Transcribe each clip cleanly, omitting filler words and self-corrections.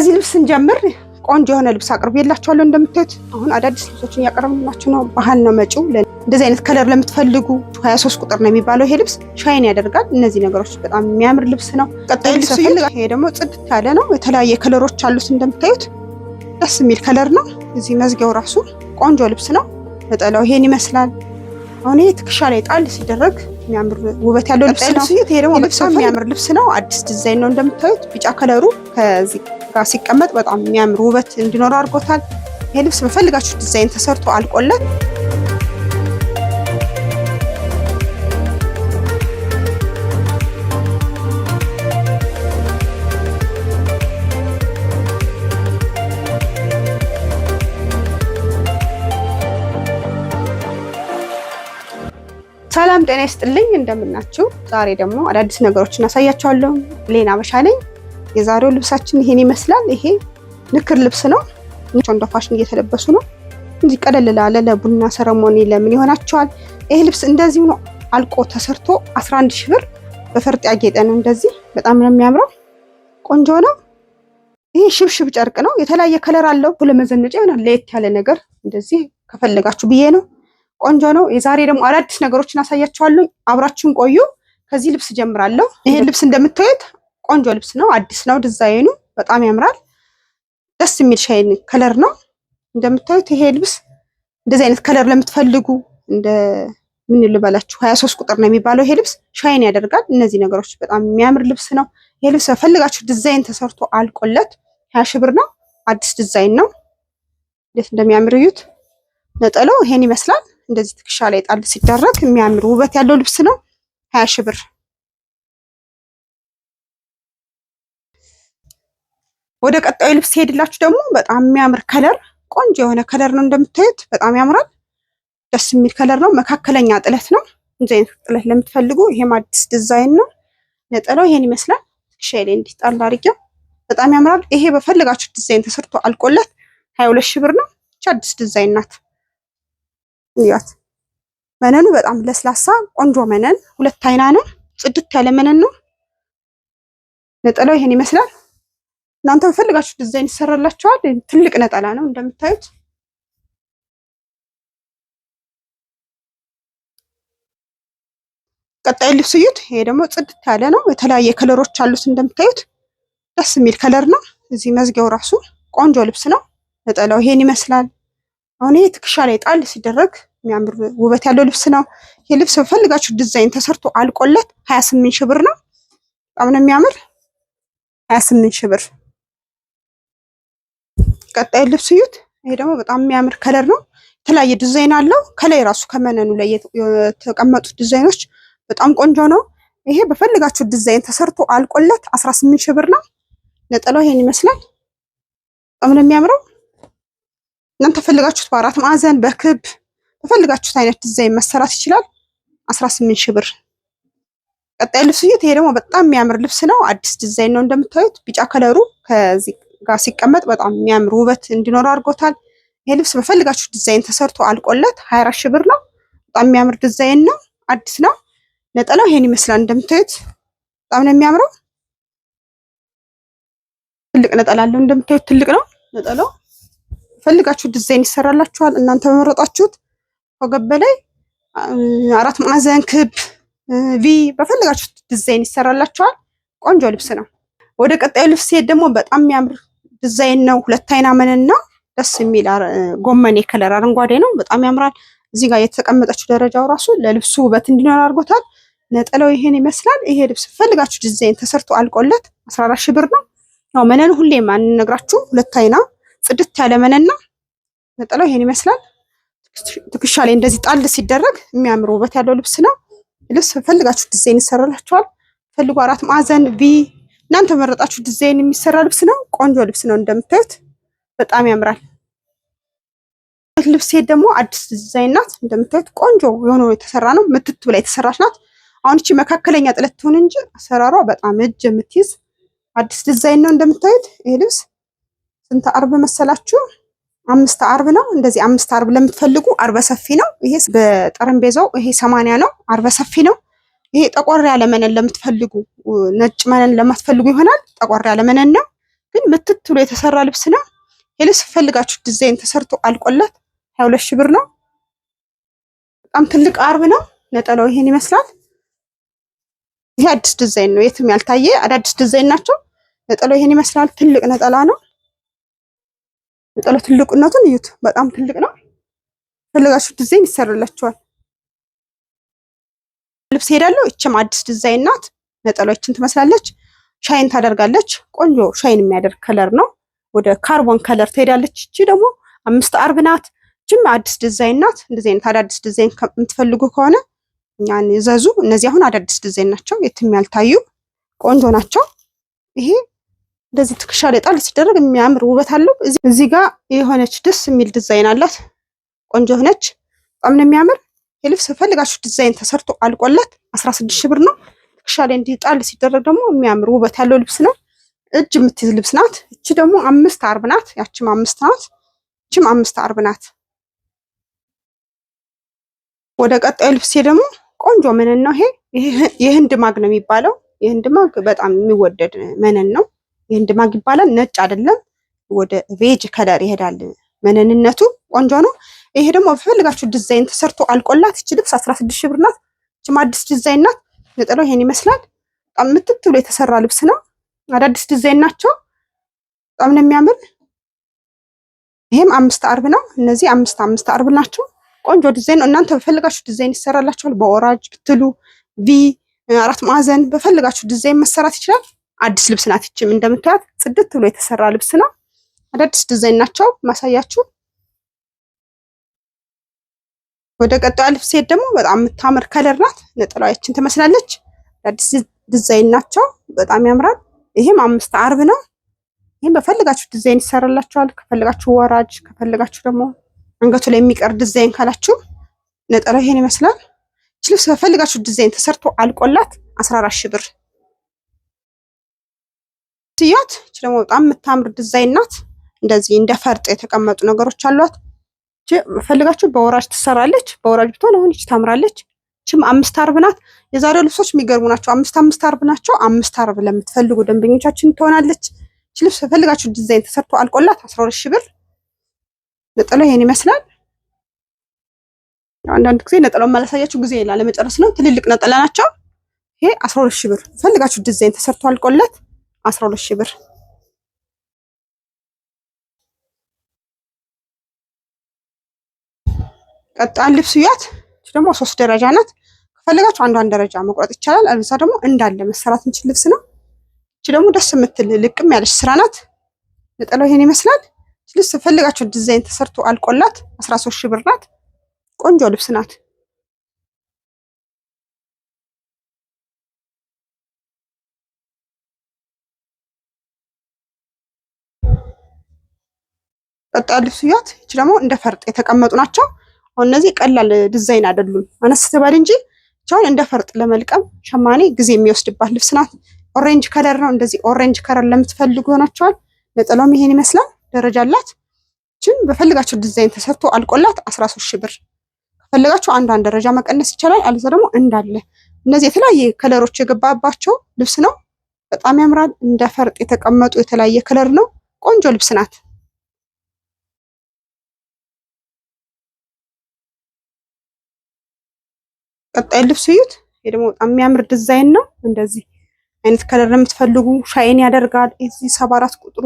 ከዚህ ልብስ እንጀምር። ቆንጆ የሆነ ልብስ አቅርቤላችኋለሁ። እንደምታዩት አሁን አዳዲስ ልብሶችን ያቀርብላችሁ ነው። ባህል ነው መጪው። እንደዚህ አይነት ከለር ለምትፈልጉ 23 ቁጥር ነው የሚባለው። ይሄ ልብስ ሻይን ያደርጋል። እነዚህ ነገሮች በጣም የሚያምር ልብስ ነው። ቀጣይ ልብስ ይሄ ደግሞ ጽድት ያለ ነው። የተለያየ ከለሮች አሉት። እንደምታዩት ደስ የሚል ከለር ነው። እዚህ መዝጊያው ራሱ ቆንጆ ልብስ ነው። ነጠላው ይሄን ይመስላል። አሁን ይሄ ትከሻ ላይ ጣል ሲደረግ የሚያምር ውበት ያለው ልብስ ነው። ይሄ ደግሞ በጣም የሚያምር ልብስ ነው። አዲስ ዲዛይን ነው። እንደምታዩት ቢጫ ከለሩ ከዚህ ጋር ሲቀመጥ በጣም የሚያምር ውበት እንዲኖረው አድርጎታል። ይሄ ልብስ በፈልጋችሁ ዲዛይን ተሰርቶ አልቆለት ሰላም ጤና ይስጥልኝ። እንደምናችሁ። ዛሬ ደግሞ አዳዲስ ነገሮችን አሳያችኋለሁ። ሌና አበሻ ነኝ። የዛሬው ልብሳችን ይሄን ይመስላል። ይሄ ንክር ልብስ ነው። እንደ ፋሽን እየተለበሱ ነው። እንጂ ቀለል ላለ ለቡና ሰረሞኒ ለምን ይሆናቸዋል። ይሄ ልብስ እንደዚህ ነው አልቆ ተሰርቶ 11 ሺህ ብር በፈርጥ ያጌጠ ነው። እንደዚህ በጣም ነው የሚያምረው። ቆንጆ ነው። ይሄ ሽብሽብ ጨርቅ ነው። የተለያየ ከለር አለው። ለመዘነጫ ይሆናል። ለየት ያለ ነገር እንደዚህ ከፈለጋችሁ ብዬ ነው። ቆንጆ ነው። የዛሬ ደግሞ አዳዲስ ነገሮችን አሳያችኋለሁ። አብራችሁን ቆዩ። ከዚህ ልብስ ጀምራለሁ። ይሄ ልብስ እንደምታዩት ቆንጆ ልብስ ነው። አዲስ ነው። ዲዛይኑ በጣም ያምራል። ደስ የሚል ሻይን ከለር ነው። እንደምታዩት ይሄ ልብስ እንደዚህ አይነት ከለር ለምትፈልጉ እንደ ምን ልበላችሁ 23 ቁጥር ነው የሚባለው። ይሄ ልብስ ሻይን ያደርጋል። እነዚህ ነገሮች በጣም የሚያምር ልብስ ነው። ይሄ ልብስ ፈልጋችሁ ዲዛይን ተሰርቶ አልቆለት 20 ሺህ ብር ነው። አዲስ ዲዛይን ነው። እንዴት እንደሚያምር እዩት። ነጠላው ይሄን ይመስላል። እንደዚህ ትከሻ ላይ ጣል ሲደረግ የሚያምር ውበት ያለው ልብስ ነው። 20 ሺህ ብር። ወደ ቀጣዩ ልብስ ሄድላችሁ ደግሞ በጣም የሚያምር ከለር፣ ቆንጆ የሆነ ከለር ነው። እንደምታዩት በጣም ያምራል። ደስ የሚል ከለር ነው። መካከለኛ ጥለት ነው። እንደዚህ አይነት ጥለት ለምትፈልጉ ይሄም አዲስ ዲዛይን ነው። ነጠላው ይሄን ይመስላል። ትከሻ ላይ እንዲህ ጣል አድርጌው በጣም ያምራል። ይሄ በፈልጋችሁ ዲዛይን ተሰርቶ አልቆለት 22 ሺህ ብር ነው። አዲስ ዲዛይን ናት። ይያት መነኑ በጣም ለስላሳ ቆንጆ መነን፣ ሁለት አይና ነው። ጽድት ያለ መነን ነው። ነጠላው ይሄን ይመስላል። እናንተ በፈልጋችሁ ዲዛይን ይሰራላችኋል። ትልቅ ነጠላ ነው እንደምታዩት። ቀጣይ ልብስ እዩት። ይሄ ደግሞ ጽድት ያለ ነው። የተለያየ ከለሮች አሉት። እንደምታዩት ደስ የሚል ከለር ነው። እዚህ መዝጊያው ራሱ ቆንጆ ልብስ ነው። ነጠላው ይሄን ይመስላል። አሁን ይሄ ትከሻ ላይ ጣል ሲደረግ የሚያምር ውበት ያለው ልብስ ነው። ይሄ ልብስ በፈልጋችሁ ዲዛይን ተሰርቶ አልቆለት 28 ሺህ ብር ነው። በጣም ነው የሚያምር። 28 ሺህ ብር። ቀጣይ ልብስ እዩት። ይሄ ደግሞ በጣም የሚያምር ከለር ነው። የተለያየ ዲዛይን አለው። ከላይ ራሱ ከመነኑ ላይ የተቀመጡት ዲዛይኖች በጣም ቆንጆ ነው። ይሄ በፈልጋችሁ ዲዛይን ተሰርቶ አልቆለት 18 ሺህ ብር ነው። ነጠላው ይሄን ይመስላል። በጣም ነው የሚያምረው። እናንተ ፈልጋችሁት በአራት ማዕዘን በክብ በፈልጋችሁት አይነት ዲዛይን መሰራት ይችላል። 18 ሺህ ብር። ቀጣይ ልብስ እዩት። ይሄ ደግሞ በጣም የሚያምር ልብስ ነው። አዲስ ዲዛይን ነው። እንደምታዩት ቢጫ ከለሩ ከዚህ ጋር ሲቀመጥ በጣም የሚያምር ውበት እንዲኖረው አድርጎታል። ይሄ ልብስ በፈልጋችሁት ዲዛይን ተሰርቶ አልቆለት 24 ሺህ ብር ነው። በጣም የሚያምር ዲዛይን ነው። አዲስ ነው። ነጠላው ይሄን ይመስላል። እንደምታዩት በጣም ነው የሚያምረው። ትልቅ ነጠላ አለው። እንደምታዩት ትልቅ ነው ነጠላው። ፈልጋችሁ ዲዛይን ይሰራላችኋል። እናንተ በመረጣችሁት ወገብ በላይ አራት ማዕዘን ክብ ቪ በፈልጋችሁት ዲዛይን ይሰራላችኋል። ቆንጆ ልብስ ነው። ወደ ቀጣዩ ልብስ ሲሄድ ደግሞ በጣም የሚያምር ዲዛይን ነው። ሁለት አይና መነንና ደስ የሚል ጎመኔ ከለር አረንጓዴ ነው። በጣም ያምራል። እዚህ ጋር የተቀመጠችው ደረጃው ራሱ ለልብሱ ውበት እንዲኖር አድርጎታል። ነጠላው ይሄን ይመስላል። ይሄ ልብስ ፈልጋችሁ ዲዛይን ተሰርቶ አልቆለት 14 ሺህ ብር ነው። ያው መነን ሁሌም አንነግራችሁ ሁለት አይና ጽድት ያለ መነና ነጠላው ይሄን ይመስላል። ትከሻ ላይ እንደዚህ ጣል ሲደረግ የሚያምር ውበት ያለው ልብስ ነው። ልብስ ፈልጋችሁ ዲዛይን ይሰራላችኋል። ፈልጉ አራት ማዕዘን ቪ እናንተ መረጣችሁ ዲዛይን የሚሰራ ልብስ ነው። ቆንጆ ልብስ ነው። እንደምታዩት በጣም ያምራል። ልብስ ሄድ ደግሞ አዲስ ዲዛይን ናት። እንደምታዩት ቆንጆ የሆነ የተሰራ ነው። ምትት ብላ የተሰራች ናት። አሁን እቺ መካከለኛ ጥለት ትሆን እንጂ አሰራሯ በጣም እጅ የምትይዝ አዲስ ዲዛይን ነው። እንደምታዩት ይሄ ልብስ ስንት አርብ መሰላችሁ? 5 አርብ ነው። እንደዚህ 5 አርብ ለምትፈልጉ አርበ ሰፊ ነው። ይሄ በጠረጴዛው ይሄ 80 ነው። አርበ ሰፊ ነው። ይሄ ጠቆር ያለ መነን ለምትፈልጉ ነጭ መነን ለማትፈልጉ ይሆናል። ጠቆር ያለ መነን ነው። ግን ምትት ብሎ የተሰራ ልብስ ነው። የልብስ ፈልጋችሁ ዲዛይን ተሰርቶ አልቆለት 22 ሺህ ብር ነው። በጣም ትልቅ አርብ ነው። ነጠላው ይሄን ይመስላል። ይሄ አዲስ ዲዛይን ነው፣ የትም ያልታየ አዳዲስ ዲዛይን ናቸው። ነጠላው ይሄን ይመስላል። ትልቅ ነጠላ ነው። ነጠላው ትልቅነቱን እዩት፣ በጣም ትልቅ ነው። ፈልጋችሁ ዲዛይን ይሰራላችኋል። ልብስ ሄዳለሁ። እችም አዲስ ዲዛይን ናት። ነጠላችን ትመስላለች። ሻይን ታደርጋለች። ቆንጆ ሻይን የሚያደርግ ከለር ነው። ወደ ካርቦን ከለር ትሄዳለች። እቺ ደግሞ 5 አርብ ናት። እችም አዲስ ዲዛይን ናት። እንደዚህ አይነት አዳዲስ ዲዛይን የምትፈልጉ ከሆነ እኛን ይዘዙ። እነዚህ አሁን አዳዲስ ዲዛይን ናቸው፣ የትም ያልታዩ ቆንጆ ናቸው። ይሄ እንደዚህ ትከሻ ላይ ጣል ሲደረግ የሚያምር ውበት አለው። እዚህ ጋር የሆነች ደስ የሚል ዲዛይን አላት። ቆንጆ ሆነች፣ በጣም ነው የሚያምር። የልብስ ፈልጋችሁ ዲዛይን ተሰርቶ አልቆለት 16 ሺህ ብር ነው። ትከሻ ላይ እንዲህ ጣል ሲደረግ ደግሞ የሚያምር ውበት ያለው ልብስ ነው። እጅ የምትይዝ ልብስ ናት። እቺ ደግሞ 5 አርብ ናት። ያቺም 5 ናት። እቺም 5 አርብ ናት። ወደ ቀጣዩ ልብስ ደግሞ ቆንጆ መነን ነው። ይሄ የህንድ ማግ ነው የሚባለው። የህንድ ማግ በጣም የሚወደድ መነን ነው። የህንድ ማግ ይባላል። ነጭ አይደለም፣ ወደ ቬጅ ከለር ይሄዳል። መነንነቱ ቆንጆ ነው። ይሄ ደግሞ በፈልጋችሁ ዲዛይን ተሰርቶ አልቆላት እቺ ልብስ 16 ሺህ ብር ናት። እቺም አዲስ ዲዛይን ናት። ነጠላው ይሄን ይመስላል። በጣም ምትት ብሎ የተሰራ ልብስ ነው። አዳዲስ ዲዛይን ናቸው። በጣም ነው የሚያምር። ይሄም 5 አርብ ነው። እነዚህ 5 አርብ ናቸው። ቆንጆ ዲዛይን ነው። እናንተ በፈልጋችሁ ዲዛይን ይሰራላችኋል። በኦራጅ ብትሉ ቪ፣ 4 ማዕዘን በፈልጋችሁ ዲዛይን መሰራት ይችላል። አዲስ ልብስ ናት። እቺም እንደምታዩት ጽድት ብሎ የተሰራ ልብስ ነው። አዳዲስ ዲዛይን ናቸው ማሳያችሁ። ወደ ቀጣዩ ልብስ ሄድ ደግሞ በጣም የምታምር ከለር ናት። ነጠላዋችን ትመስላለች። አዳዲስ ዲዛይን ናቸው። በጣም ያምራል። ይሄም 5 አርብ ነው። ይሄም በፈልጋችሁ ዲዛይን ይሰራላችኋል። ከፈልጋችሁ ወራጅ፣ ከፈልጋችሁ ደግሞ አንገቱ ላይ የሚቀር ዲዛይን ካላችሁ ነጠላው ይሄን ይመስላል። እቺ ልብስ በፈልጋችሁ ዲዛይን ተሰርቶ አልቆላት 14 ሺህ ብር ትያት። እቺ ደግሞ በጣም የምታምር ዲዛይን ናት። እንደዚህ እንደ ፈርጥ የተቀመጡ ነገሮች አሏት። እቺ በፈልጋችሁ በወራጅ ትሰራለች። በወራጅ ብትሆን አሁን እቺ ታምራለች። እቺም 5 አርብ ናት። የዛሬው ልብሶች የሚገርሙ ናቸው። 5 አርብ ናቸው። 5 አርብ ለምትፈልጉ ደንበኞቻችን ትሆናለች። እቺ ልብስ በፈልጋችሁ ዲዛይን ተሰርቶ አልቆላት 12 ሺህ ብር። ነጠላው ይሄን ይመስላል። አንዳንድ ጊዜ ነጠላውን ማላሳያችሁ ጊዜ ይላል ለመጨረስ ነው። ትልልቅ ነጠላ ናቸው። ይሄ 12 ሺህ ብር ፈልጋችሁ ዲዛይን ተሰርቶ አልቆለት 12 ሺህ ብር። ቀጣን ልብስ ያት ደግሞ 3 ደረጃ ናት። ከፈለጋችሁ አንዷን ደረጃ መቁረጥ ይቻላል። አልበዛ ደግሞ እንዳለ መሰራት እንችል ልብስ ነው። እቺ ደግሞ ደስ የምትል ልቅም ያለች ስራ ናት። ነጠላው ይሄን ይመስላል። ልብስ ፈልጋችሁ ዲዛይን ተሰርቶ አልቆላት 13 ሺህ ብር ናት። ቆንጆ ልብስ ናት። ቀጣይ ልብስ ያት እቺ ደግሞ እንደ ፈርጥ የተቀመጡ ናቸው። አሁን እነዚህ ቀላል ዲዛይን አይደሉም፣ አነስ ተባለ እንጂ ቻውን እንደ ፈርጥ ለመልቀም ሸማኔ ጊዜ የሚወስድባት ልብስ ናት። ኦሬንጅ ከለር ነው። እንደዚህ ኦሬንጅ ከለር ለምትፈልጉ ሆናቸዋል። ነጠላውም ይሄን ይመስላል። ደረጃ አላት። እቺን በፈልጋችሁ ዲዛይን ተሰርቶ አልቆላት 13 ሺህ ብር። ከፈልጋችሁ አንዷን ደረጃ መቀነስ ይቻላል። አለዛ ደግሞ እንዳለ እነዚህ የተለያየ ከለሮች የገባባቸው ልብስ ነው። በጣም ያምራል። እንደ ፈርጥ የተቀመጡ የተለያየ ከለር ነው። ቆንጆ ልብስ ናት። ቀጣይ ልብስ እዩት። ይሄ ደግሞ በጣም የሚያምር ዲዛይን ነው። እንደዚህ አይነት ከለር የምትፈልጉ ሻይን ያደርጋል። እዚህ 74 ቁጥሩ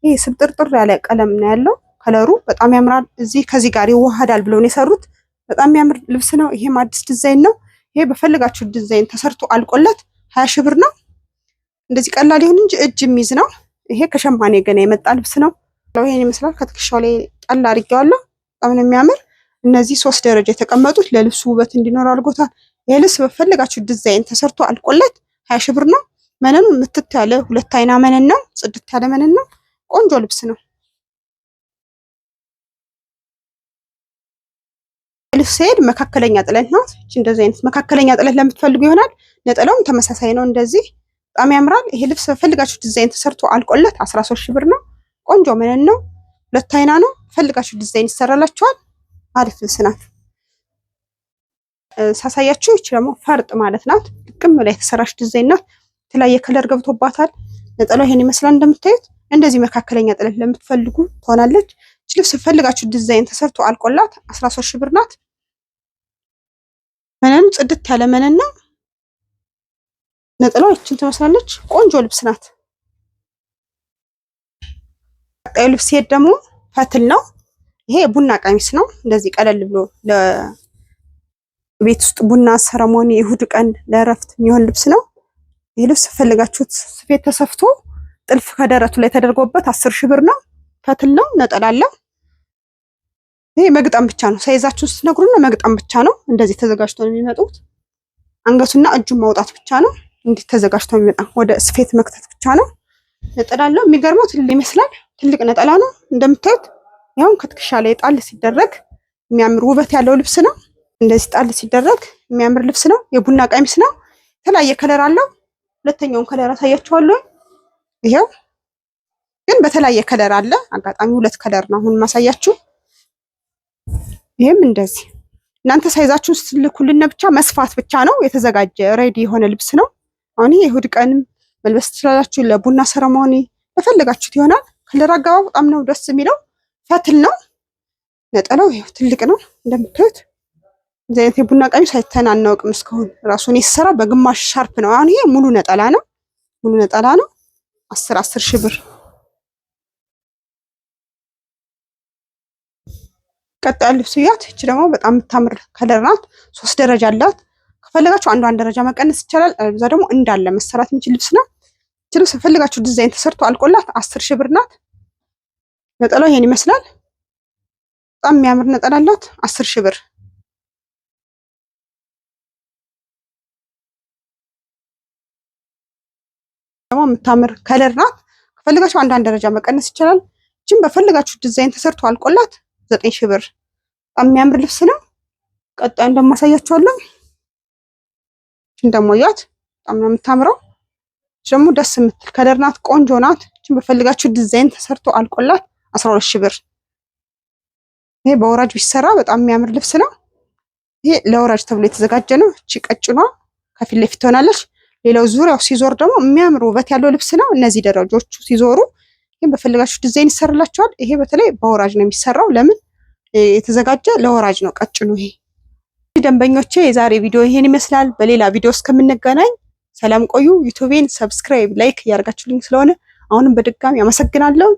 ይሄ ስብጥርጥር ያለ ቀለም ነው ያለው። ከለሩ በጣም ያምራል። እዚህ ከዚህ ጋር ይዋሃዳል ብለው ነው የሰሩት። በጣም የሚያምር ልብስ ነው። ይሄም አዲስ ዲዛይን ነው። ይሄ በፈልጋችሁ ዲዛይን ተሰርቶ አልቆለት 20 ሺህ ብር ነው። እንደዚህ ቀላል ይሁን እንጂ እጅ የሚይዝ ነው። ይሄ ከሸማኔ ገና የመጣ ልብስ ነው። ይሄን ይመስላል። ከትከሻው ላይ ጣል አድርጌዋለሁ። በጣም ነው የሚያምር። እነዚህ 3 ደረጃ የተቀመጡት ለልብሱ ውበት እንዲኖር አድርጎታል። ይሄ ልብስ በፈልጋችሁ ዲዛይን ተሰርቶ አልቆለት 20 ሺህ ብር ነው። መነኑ ምትት ያለ 2 አይና መነን ነው። ጽድት ያለ መነን ነው። ቆንጆ ልብስ ነው። ልብስ ሄድ መካከለኛ ጥለት ናት። እቺ እንደዚህ አይነት መካከለኛ ጥለት ለምትፈልጉ ይሆናል። ነጠላውም ተመሳሳይ ነው። እንደዚህ በጣም ያምራል። ይሄ ልብስ በፈልጋችሁ ዲዛይን ተሰርቶ አልቆለት 13 ሺህ ብር ነው። ቆንጆ መነን ነው። 2 አይና ነው። ፈልጋችሁ ዲዛይን ይሰራላችኋል። አሪፍ ልብስ ናት። ሳሳያችሁ እቺ ደግሞ ፈርጥ ማለት ናት። ልቅም ላይ የተሰራች ዲዛይን ናት። የተለያየ ከለር ገብቶባታል። ነጠላው ይሄን ይመስላል እንደምታዩት። እንደዚህ መካከለኛ ጥለት ለምትፈልጉ ትሆናለች። እቺ ልብስ ፈልጋችሁ ዲዛይን ተሰርቶ አልቆላት 13 ሺህ ብር ናት። መነኑ ጽድት ያለ መነን ነው። ነጠላው እቺን ትመስላለች። ቆንጆ ልብስ ናት። ቀጣዩ ልብስ ሄድ ደግሞ ፈትል ነው። ይሄ ቡና ቀሚስ ነው። እንደዚህ ቀለል ብሎ ለቤት ውስጥ ቡና ሰረሞኒ፣ እሁድ ቀን ለእረፍት የሚሆን ልብስ ነው። ይሄ ልብስ ፈልጋችሁት ስፌት ተሰፍቶ ጥልፍ ከደረቱ ላይ ተደርጎበት 10 ሺህ ብር ነው። ፈትል ነው። ነጠላ አለው። ይሄ መግጠም ብቻ ነው። ሳይዛችሁን ስትነግሩና መግጠም ብቻ ነው። እንደዚህ ተዘጋጅቶ ነው የሚመጡት። አንገቱና እጁን ማውጣት ብቻ ነው። እንዲህ ተዘጋጅቶ የሚመጣ ወደ ስፌት መክተት ብቻ ነው። ነጠላ አለው። የሚገርመው ትልቅ ይመስላል። ትልቅ ነጠላ ነው እንደምታዩት። ያው ከትከሻ ላይ ጣል ሲደረግ የሚያምር ውበት ያለው ልብስ ነው። እንደዚህ ጣል ሲደረግ የሚያምር ልብስ ነው። የቡና ቀሚስ ነው። የተለያየ ከለር አለው። ሁለተኛውን ከለር አሳያችኋለሁ። ይሄው ግን በተለያየ ከለር አለ። አጋጣሚ ሁለት ከለር ነው አሁን ማሳያችሁ። ይሄም እንደዚህ እናንተ ሳይዛችሁን ስትልኩልን ብቻ መስፋት ብቻ ነው። የተዘጋጀ ሬዲ የሆነ ልብስ ነው። አሁን ይሄ እሁድ ቀንም መልበስ ትችላላችሁ። ለቡና ሰረሞኒ ለፈለጋችሁት ይሆናል። ከለር አገባቡ በጣም ነው ደስ የሚለው። ፈትል ነው። ነጠላው ይሄው ትልቅ ነው እንደምታዩት። እዚህ አይነት የቡና ቀሚስ አይተን አናውቅም እስካሁን። ራሱን የተሰራ በግማሽ ሻርፕ ነው። አሁን ይሄ ሙሉ ነጠላ ነው። ሙሉ ነጠላ ነው። 10 ሺህ ብር። ቀጣይ ልብስ ያት እቺ ደግሞ በጣም የምታምር ከለር ናት። 3 ደረጃ አላት። ከፈለጋችሁ አንዷን ደረጃ መቀነስ ይቻላል። እዛ ደግሞ እንዳለ መሰራት የሚችል ልብስ ነው። እቺ ልብስ ፈልጋችሁ ዲዛይን ተሰርቶ አልቆላት 10 ሺህ ብር ናት። ነጠላው ይሄን ይመስላል። በጣም የሚያምር ነጠላ አላት። 10 ሺህ ብር። ደግሞ የምታምር ከለር ናት። ከፈለጋችሁ አንዷን ደረጃ መቀነስ ይቻላል። እቺም በፈለጋችሁ ዲዛይን ተሰርቶ አልቆላት 9 ሺህ ብር። በጣም የሚያምር ልብስ ነው። ቀጣይ እንደማሳያችኋለሁ። እንደሞያት በጣም ነው የምታምረው። ደግሞ ደስ የምትል ከለር ናት። ቆንጆ ናት። እቺም በፈለጋችሁ ዲዛይን ተሰርቶ አልቆላት 12 ሺህ ብር። ይሄ በወራጅ ቢሰራ በጣም የሚያምር ልብስ ነው። ይሄ ለወራጅ ተብሎ የተዘጋጀ ነው። እቺ ቀጭኗ ከፊት ለፊት ትሆናለች። ሌላው ዙሪያው ሲዞር ደግሞ የሚያምር ውበት ያለው ልብስ ነው። እነዚህ ደረጃዎቹ ሲዞሩ ግን በፈለጋችሁ ዲዛይን ይሰራላችኋል። ይሄ በተለይ በወራጅ ነው የሚሰራው። ለምን የተዘጋጀ ለወራጅ ነው ቀጭኑ። ይሄ ደንበኞቼ የዛሬ ቪዲዮ ይሄን ይመስላል። በሌላ ቪዲዮ እስከምንገናኝ ሰላም ቆዩ። ዩቲዩቤን ሰብስክራይብ፣ ላይክ እያደረጋችሁልኝ ስለሆነ አሁንም በድጋሚ አመሰግናለሁ።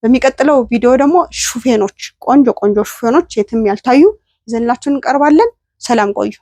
በሚቀጥለው ቪዲዮ ደግሞ ሹፌኖች፣ ቆንጆ ቆንጆ ሹፌኖች የትም ያልታዩ ይዘንላችሁ እንቀርባለን። ሰላም ቆዩ።